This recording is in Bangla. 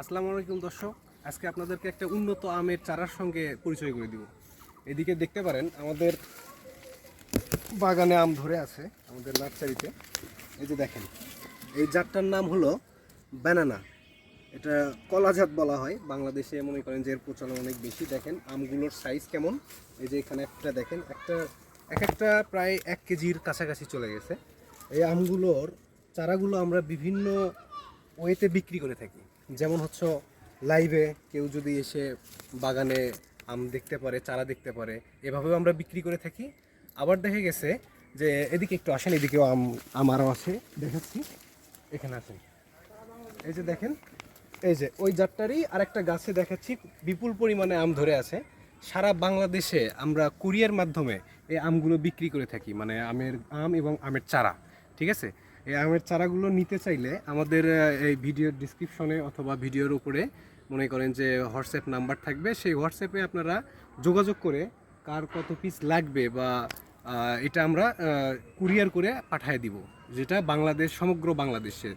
আসসালামু আলাইকুম দর্শক, আজকে আপনাদেরকে একটা উন্নত আমের চারার সঙ্গে পরিচয় করে দিব। এদিকে দেখতে পারেন আমাদের বাগানে আম ধরে আছে, আমাদের নার্সারিতে। এই যে দেখেন, এই জাতটার নাম হলো ব্যানানা। এটা কলা জাত বলা হয় বাংলাদেশে, মনে করেন যে এর প্রচলন অনেক বেশি। দেখেন আমগুলোর সাইজ কেমন। এই যে এখানে একটা দেখেন, এক একটা প্রায় 1 কেজির কাছাকাছি চলে গেছে। এই আমগুলোর চারাগুলো আমরা বিভিন্ন ওয়েতে বিক্রি করে থাকি। যেমন হচ্ছে লাইভে কেউ যদি এসে বাগানে আম দেখতে পারে, চারা দেখতে পারে, এভাবেও আমরা বিক্রি করে থাকি। আবার দেখা গেছে যে এদিকে একটু আসেন, এদিকেও আম আরও আছে, দেখাচ্ছি। এখানে আছেন, এই যে দেখেন, এই যে ওই জাতটারই আরেকটা গাছে দেখাচ্ছি বিপুল পরিমাণে আম ধরে আছে। সারা বাংলাদেশে আমরা কুরিয়ার মাধ্যমে এই আমগুলো বিক্রি করে থাকি, মানে আম এবং আমের চারা। ঠিক আছে, এই আমের চারাগুলো নিতে চাইলে আমাদের এই ভিডিওর ডিসক্রিপশনে অথবা ভিডিওর উপরে মনে করেন যে হোয়াটসঅ্যাপ নাম্বার থাকবে, সেই হোয়াটসঅ্যাপে আপনারা যোগাযোগ করে কার কত পিস লাগবে বা এটা আমরা কুরিয়ার করে পাঠিয়ে দিব, যেটা সমগ্র বাংলাদেশে।